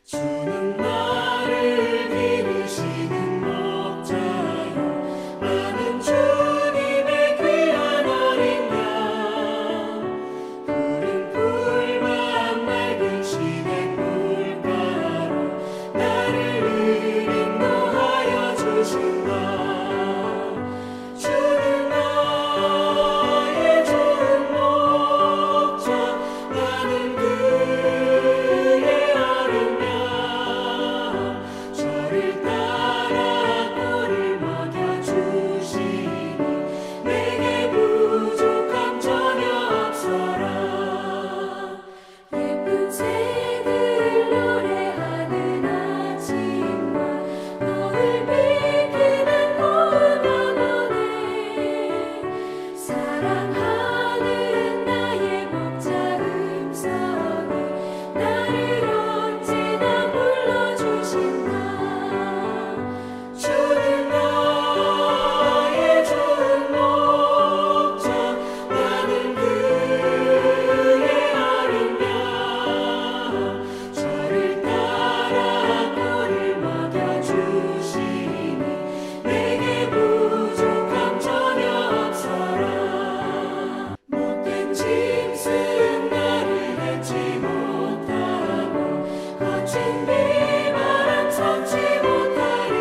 주는 나를 기르시는 목자요 나는 주님의 귀한 어린 양 푸른 풀만 맑은 시냇 물가로 나를 인도하여 주신다. 주는 나의 좋은 목자 나는 그의 어린 양 저를 따라 꼴을 먹여주시니 내게 부족함 전혀 없어라. 예쁜 새들 노래하는 아침과 너를 비키는 고운 언어네 사랑하는 나의 목자 음성이 나를 언제나 불러주신다. 주는 나의 좋은 목자 나는 그의 어린 양 저를 따라 꼴을 먹여주시니 내게 부족함 전혀 없어라. 못된 짐승 나를 맺지 못하고 거친 비바람 섞지 못하리.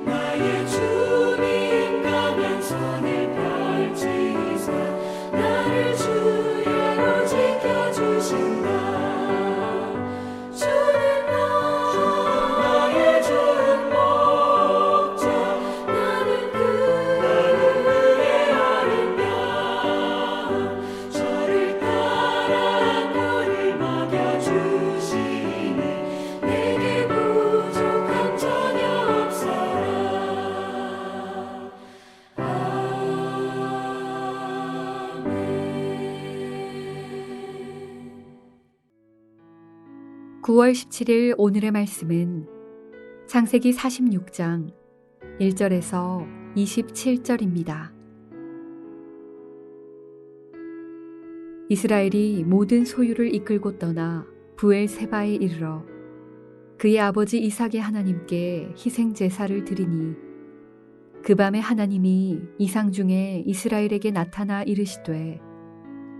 나의 주님 가면 손을 펼치사 나를 주야로 지켜주신다. 주는 나의 좋은 목자 나는 그의 어린 양 저를 따라 꼴을 먹여주시니 내게 부족함 전혀 없어라. 아멘. 9월 17일 오늘의 말씀은 창세기 46장 1절에서 27절입니다. 이스라엘이 모든 소유를 이끌고 떠나 브엘세바에 이르러 그의 아버지 이삭의 하나님께 희생 제사를 드리니 그 밤에 하나님이 이상 중에 이스라엘에게 나타나 이르시되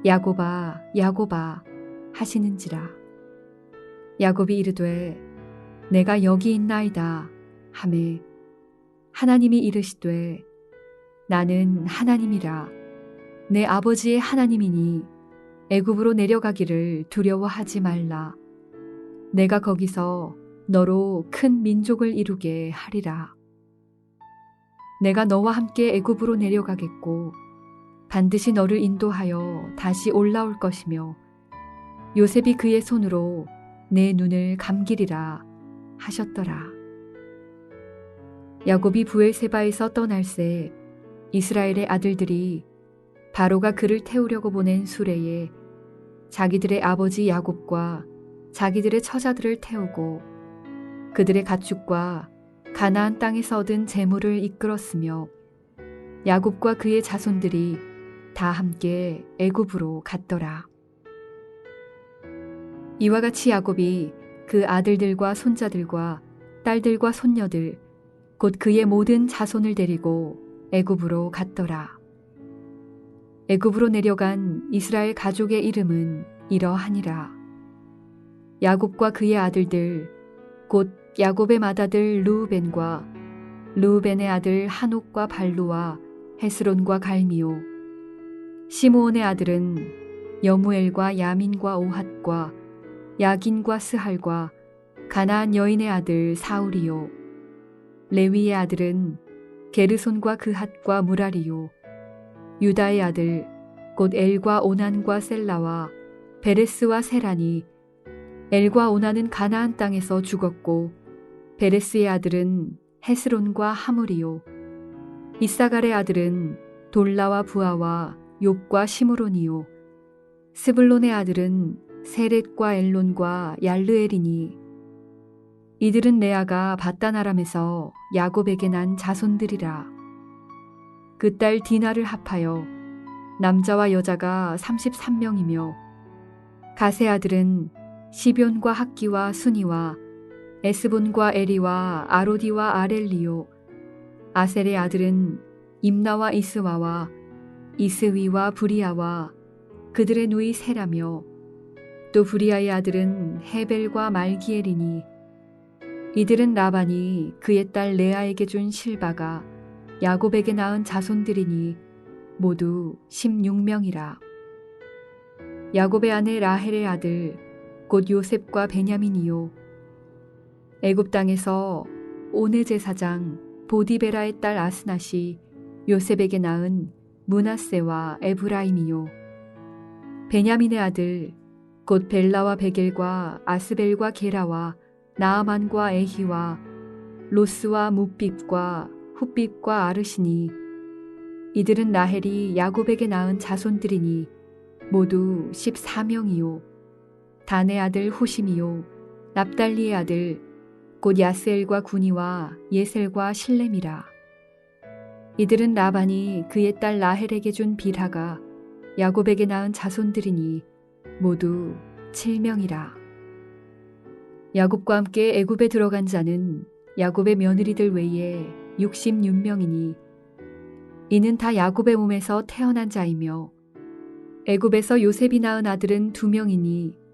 야곱아 야곱아 하시는지라. 야곱이 이르되 내가 여기 있나이다 하매 하나님이 이르시되 나는 하나님이라 내 아버지의 하나님이니 애굽으로 내려가기를 두려워하지 말라. 내가 거기서 너로 큰 민족을 이루게 하리라. 내가 너와 함께 애굽으로 내려가겠고 반드시 너를 인도하여 다시 올라올 것이며 요셉이 그의 손으로 내 눈을 감기리라 하셨더라. 야곱이 브엘세바에서 떠날새 이스라엘의 아들들이 바로가 그를 태우려고 보낸 수레에 자기들의 아버지 야곱과 자기들의 처자들을 태우고 그들의 가축과 가나안 땅에서 얻은 재물을 이끌었으며 야곱과 그의 자손들이 다 함께 애굽으로 갔더라. 이와 같이 야곱이 그 아들들과 손자들과 딸들과 손녀들 곧 그의 모든 자손을 데리고 애굽으로 갔더라. 애굽으로 내려간 이스라엘 가족의 이름은 이러하니라. 야곱과 그의 아들들 곧 야곱의 맏아들 르우벤과 르우벤의 아들 한옥과 발루와 헤스론과 갈미오 시므온의 아들은 여무엘과 야민과 오핫과 야긴과 스할과 가나안 여인의 아들 사울이요 레위의 아들은 게르손과 그핫과 무라리요 유다의 아들 곧 엘과 오난과 셀라와 베레스와 세란이 엘과 오난은 가나안 땅에서 죽었고 베레스의 아들은 헤스론과 하물이요 이사갈의 아들은 돌라와 부하와 욥과 시므론이요 스불론의 아들은 세렛과 엘론과 얄르엘이니 이들은 레아가 밧단 아람에서 야곱에게 난 자손들이라. 그 딸 디나를 합하여 남자와 여자가 33명이며 가세 아들은 시뵰과 학기와 순이와 에스본과 에리와 아로디와 아렐리오. 아셀의 아들은 임나와 이스와와 이스위와 브리아와 그들의 누이 세라며, 또 브리아의 아들은 헤벨과 말기엘이니, 이들은 라반이 그의 딸 레아에게 준 실바가 야곱에게 낳은 자손들이니 모두 16명이라. 야곱의 아내 라헬의 아들 곧 요셉과 베냐민이요. 애굽 땅에서 오네 제사장 보디베라의 딸 아스낫이 요셉에게 낳은 므낫세와 에브라임이요. 베냐민의 아들 곧 벨라와 베겔과 아스벨과 게라와 나아만과 에히와 로스와 뭇빕과 훗빕과 아르시니, 이들은 라헬이 야곱에게 낳은 자손들이니 모두 14명이요. 단의 아들 후심이요. 납달리의 아들 곧 야스엘과 구니와 예셀과 실렘이라. 이들은 라반이 그의 딸 라헬에게 준 빌하가 야곱에게 낳은 자손들이니 모두 7명이라. 야곱과 함께 애굽에 들어간 자는 야곱의 며느리들 외에 66명이니 이는 다 야곱의 몸에서 태어난 자이며, 애굽에서 요셉이 낳은 아들은 2명이니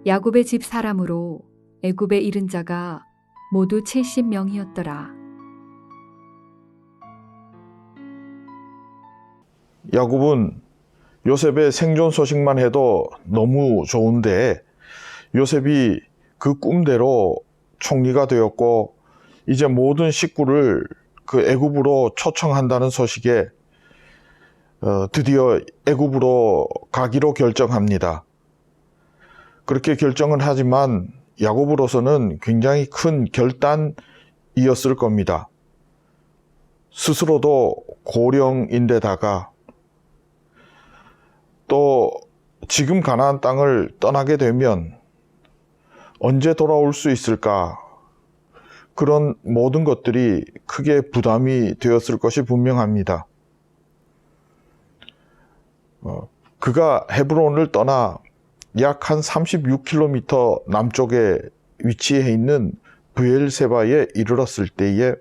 야곱의 집 사람으로 애굽에 이른 자가 모두 70명이었더라. 야곱은 요셉의 생존 소식만 해도 너무 좋은데, 요셉이 그 꿈대로 총리가 되었고 이제 모든 식구를 그 애굽으로 초청한다는 소식에 드디어 애굽으로 가기로 결정합니다. 그렇게 결정은 하지만 야곱으로서는 굉장히 큰 결단이었을 겁니다. 스스로도 고령인데다가 또 지금 가나안 땅을 떠나게 되면 언제 돌아올 수 있을까? 그런 모든 것들이 크게 부담이 되었을 것이 분명합니다. 그가 헤브론을 떠나 약 한 36km 남쪽에 위치해 있는 브엘세바에 이르렀을 때에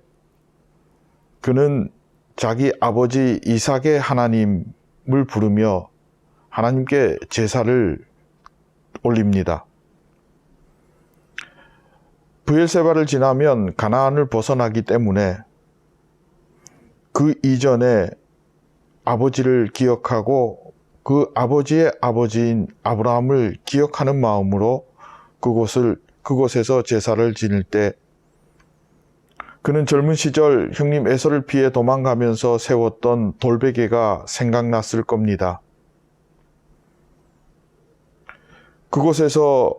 그는 자기 아버지 이삭의 하나님을 부르며 하나님께 제사를 올립니다. 브엘세바를 지나면 가나안을 벗어나기 때문에 그 이전에 아버지를 기억하고 그 아버지의 아버지인 아브라함을 기억하는 마음으로 그곳에서 제사를 지낼 때, 그는 젊은 시절 형님 에서를 피해 도망가면서 세웠던 돌베개가 생각났을 겁니다. 그곳에서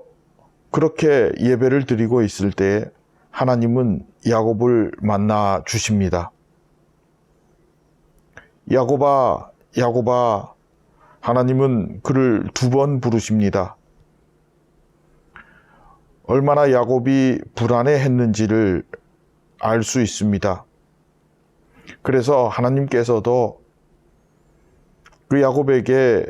그렇게 예배를 드리고 있을 때 하나님은 야곱을 만나 주십니다. 야곱아, 야곱아. 하나님은 그를 2번 부르십니다. 얼마나 야곱이 불안해했는지를 알 수 있습니다. 그래서 하나님께서도 그 야곱에게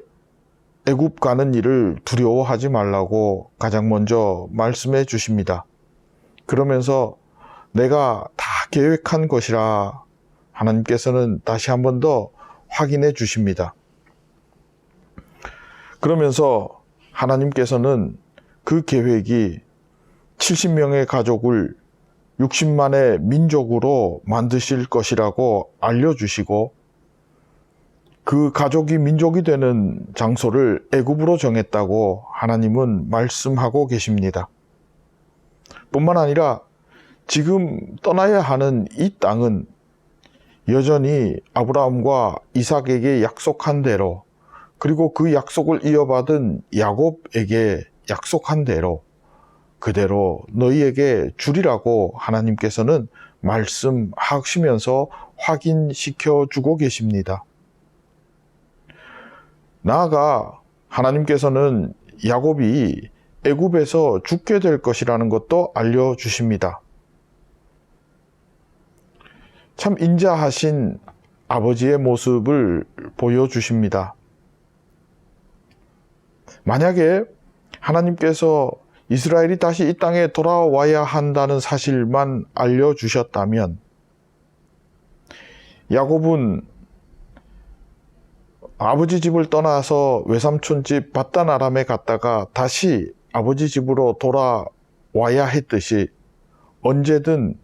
애굽 가는 일을 두려워하지 말라고 가장 먼저 말씀해 주십니다. 그러면서 내가 다 계획한 것이라 하나님께서는 다시 한 번 더 확인해 주십니다. 그러면서 하나님께서는 그 계획이 70명의 가족을 60만의 민족으로 만드실 것이라고 알려주시고, 그 가족이 민족이 되는 장소를 애굽으로 정했다고 하나님은 말씀하고 계십니다. 뿐만 아니라 지금 떠나야 하는 이 땅은 여전히 아브라함과 이삭에게 약속한 대로, 그리고 그 약속을 이어받은 야곱에게 약속한 대로 그대로 너희에게 주리라고 하나님께서는 말씀하시면서 확인시켜 주고 계십니다. 나아가 하나님께서는 야곱이 애굽에서 죽게 될 것이라는 것도 알려주십니다. 참 인자하신 아버지의 모습을 보여주십니다. 만약에 하나님께서 이스라엘이 다시 이 땅에 돌아와야 한다는 사실만 알려주셨다면 야곱은 아버지 집을 떠나서 외삼촌 집 밧단 아람에 갔다가 다시 아버지 집으로 돌아와야 했듯이 언제든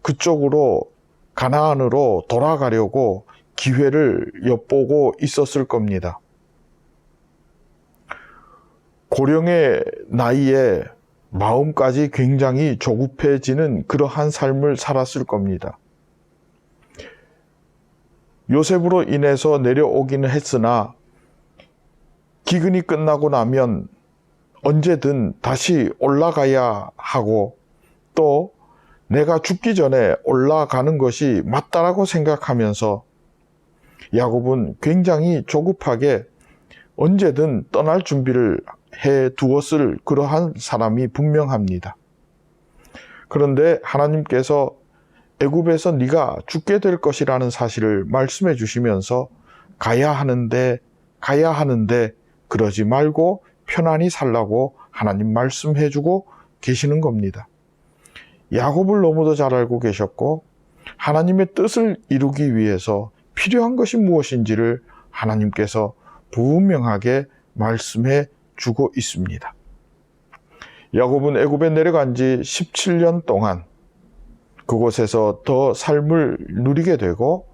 그쪽으로 가나안으로 돌아가려고 기회를 엿보고 있었을 겁니다. 고령의 나이에 마음까지 굉장히 조급해지는 그러한 삶을 살았을 겁니다. 요셉으로 인해서 내려오기는 했으나 기근이 끝나고 나면 언제든 다시 올라가야 하고 또 내가 죽기 전에 올라가는 것이 맞다라고 생각하면서 야곱은 굉장히 조급하게 언제든 떠날 준비를 해 두었을 그러한 사람이 분명합니다. 그런데 하나님께서 애굽에서 네가 죽게 될 것이라는 사실을 말씀해 주시면서 가야 하는데 그러지 말고 편안히 살라고 하나님 말씀해 주고 계시는 겁니다. 야곱을 너무도 잘 알고 계셨고 하나님의 뜻을 이루기 위해서 필요한 것이 무엇인지를 하나님께서 분명하게 말씀해 주고 있습니다. 야곱은 애굽에 내려간 지 17년 동안 그곳에서 더 삶을 누리게 되고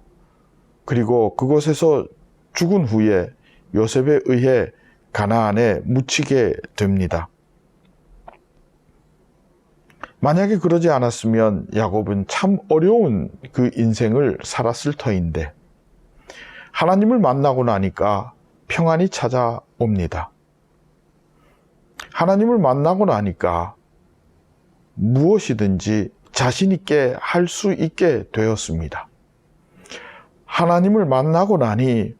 그리고 그곳에서 죽은 후에 요셉에 의해 가나안에 묻히게 됩니다. 만약에 그러지 않았으면 야곱은 참 어려운 그 인생을 살았을 터인데 하나님을 만나고 나니까 평안이 찾아옵니다. 하나님을 만나고 나니까 무엇이든지 자신 있게 할 수 있게 되었습니다. 하나님을 만나고 나니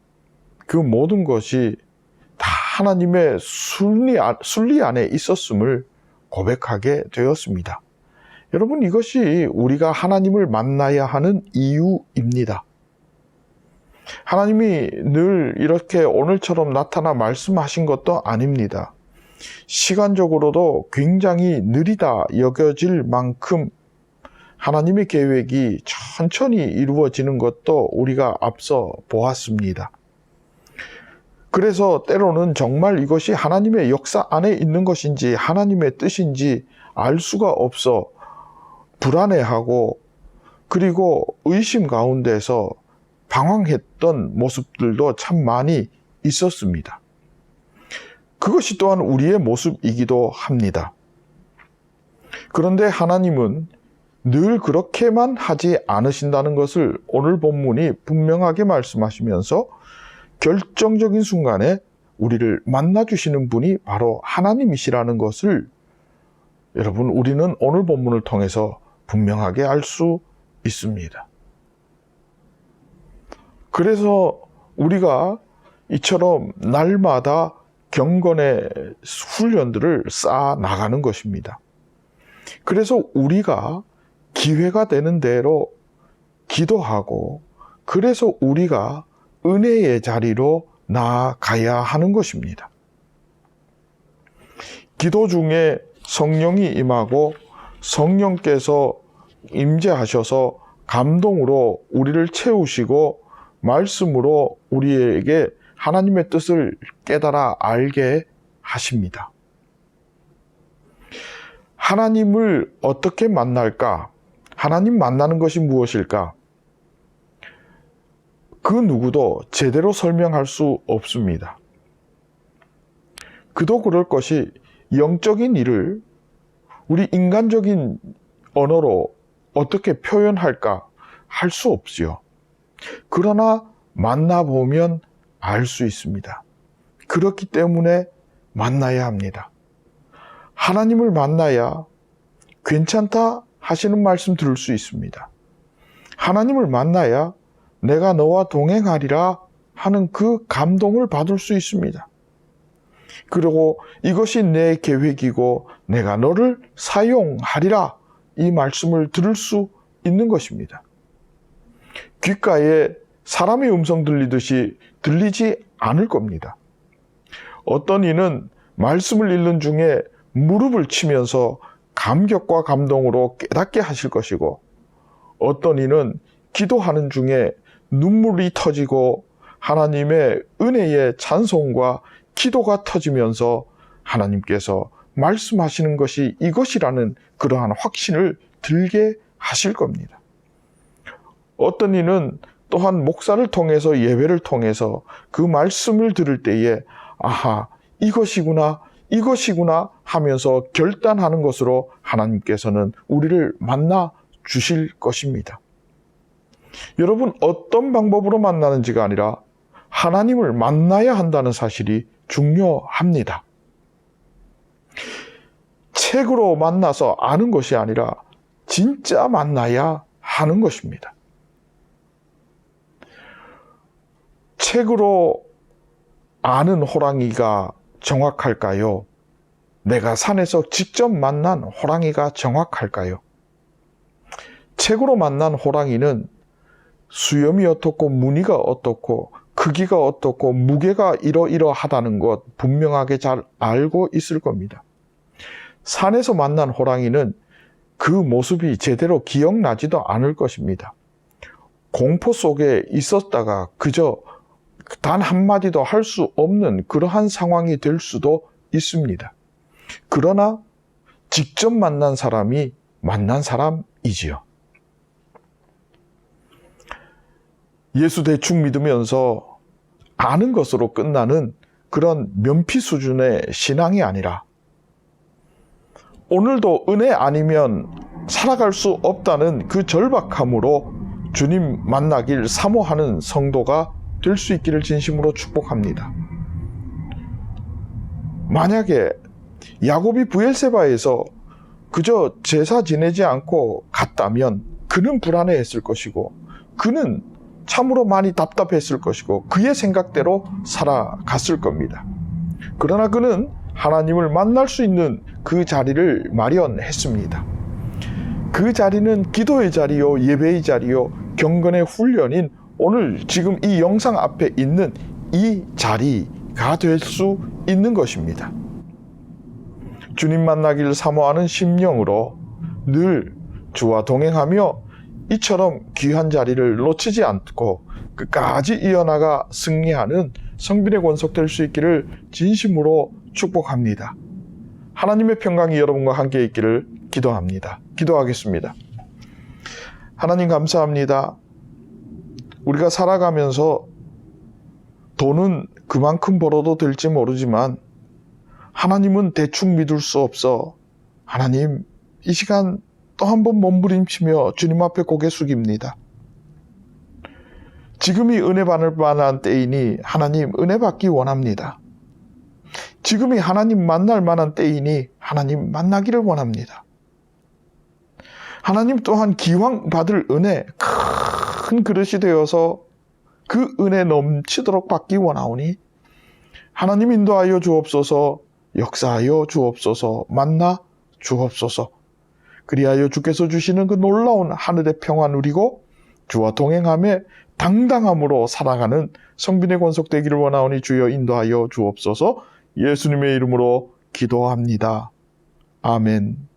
그 모든 것이 다 하나님의 순리 안에 있었음을 고백하게 되었습니다. 여러분, 이것이 우리가 하나님을 만나야 하는 이유입니다. 하나님이 늘 이렇게 오늘처럼 나타나 말씀하신 것도 아닙니다. 시간적으로도 굉장히 느리다 여겨질 만큼 하나님의 계획이 천천히 이루어지는 것도 우리가 앞서 보았습니다. 그래서 때로는 정말 이것이 하나님의 역사 안에 있는 것인지 하나님의 뜻인지 알 수가 없어 불안해하고 그리고 의심 가운데서 방황했던 모습들도 참 많이 있었습니다. 그것이 또한 우리의 모습이기도 합니다. 그런데 하나님은 늘 그렇게만 하지 않으신다는 것을 오늘 본문이 분명하게 말씀하시면서 결정적인 순간에 우리를 만나주시는 분이 바로 하나님이시라는 것을 여러분, 우리는 오늘 본문을 통해서 분명하게 알 수 있습니다. 그래서 우리가 이처럼 날마다 경건의 훈련들을 쌓아 나가는 것입니다. 그래서 우리가 기회가 되는 대로 기도하고 그래서 우리가 은혜의 자리로 나아가야 하는 것입니다. 기도 중에 성령이 임하고 성령께서 임재하셔서 감동으로 우리를 채우시고 말씀으로 우리에게 하나님의 뜻을 깨달아 알게 하십니다. 하나님을 어떻게 만날까? 하나님 만나는 것이 무엇일까? 그 누구도 제대로 설명할 수 없습니다. 그도 그럴 것이 영적인 일을 우리 인간적인 언어로 어떻게 표현할까? 할 수 없지요. 그러나 만나보면 알 수 있습니다. 그렇기 때문에 만나야 합니다. 하나님을 만나야 괜찮다 하시는 말씀 들을 수 있습니다. 하나님을 만나야 내가 너와 동행하리라 하는 그 감동을 받을 수 있습니다. 그리고 이것이 내 계획이고 내가 너를 사용하리라 이 말씀을 들을 수 있는 것입니다. 귓가에 사람의 음성 들리듯이 들리지 않을 겁니다. 어떤 이는 말씀을 읽는 중에 무릎을 치면서 감격과 감동으로 깨닫게 하실 것이고, 어떤 이는 기도하는 중에 눈물이 터지고 하나님의 은혜의 찬송과 기도가 터지면서 하나님께서 말씀하시는 것이 이것이라는 그러한 확신을 들게 하실 겁니다. 어떤 이는 또한 목사를 통해서, 예배를 통해서 그 말씀을 들을 때에 아하, 이것이구나 하면서 결단하는 것으로 하나님께서는 우리를 만나 주실 것입니다. 여러분, 어떤 방법으로 만나는지가 아니라 하나님을 만나야 한다는 사실이 중요합니다. 책으로 만나서 아는 것이 아니라 진짜 만나야 하는 것입니다. 책으로 아는 호랑이가 정확할까요? 내가 산에서 직접 만난 호랑이가 정확할까요? 책으로 만난 호랑이는 수염이 어떻고 무늬가 어떻고 크기가 어떻고 무게가 이러이러하다는 것 분명하게 잘 알고 있을 겁니다. 산에서 만난 호랑이는 그 모습이 제대로 기억나지도 않을 것입니다. 공포 속에 있었다가 그저 단 한마디도 할 수 없는 그러한 상황이 될 수도 있습니다. 그러나 직접 만난 사람이 만난 사람이지요. 예수 대충 믿으면서 아는 것으로 끝나는 그런 면피 수준의 신앙이 아니라 오늘도 은혜 아니면 살아갈 수 없다는 그 절박함으로 주님 만나길 사모하는 성도가 될 수 있기를 진심으로 축복합니다. 만약에 야곱이 브엘세바에서 그저 제사 지내지 않고 갔다면 그는 불안해했을 것이고 그는 참으로 많이 답답했을 것이고 그의 생각대로 살아갔을 겁니다. 그러나 그는 하나님을 만날 수 있는 그 자리를 마련했습니다. 그 자리는 기도의 자리요, 예배의 자리요, 경건의 훈련인 오늘 지금 이 영상 앞에 있는 이 자리가 될 수 있는 것입니다. 주님 만나기를 사모하는 심령으로 늘 주와 동행하며 이처럼 귀한 자리를 놓치지 않고 끝까지 이어나가 승리하는 성빈의 권속 될 수 있기를 진심으로 축복합니다. 하나님의 평강이 여러분과 함께 있기를 기도합니다. 기도하겠습니다. 하나님 감사합니다. 우리가 살아가면서 돈은 그만큼 벌어도 될지 모르지만 하나님은 대충 믿을 수 없어. 하나님, 이 시간 또 한 번 몸부림치며 주님 앞에 고개 숙입니다. 지금이 은혜 받을 만한 때이니 하나님 은혜 받기 원합니다. 지금이 하나님 만날 만한 때이니 하나님 만나기를 원합니다. 하나님 또한 기왕 받을 은혜 큰 그릇이 되어서 그 은혜 넘치도록 받기 원하오니 하나님 인도하여 주옵소서, 역사하여 주옵소서, 만나 주옵소서. 그리하여 주께서 주시는 그 놀라운 하늘의 평화 누리고 주와 동행함에 당당함으로 살아가는 성빈의 권속 되기를 원하오니 주여 인도하여 주옵소서. 예수님의 이름으로 기도합니다. 아멘.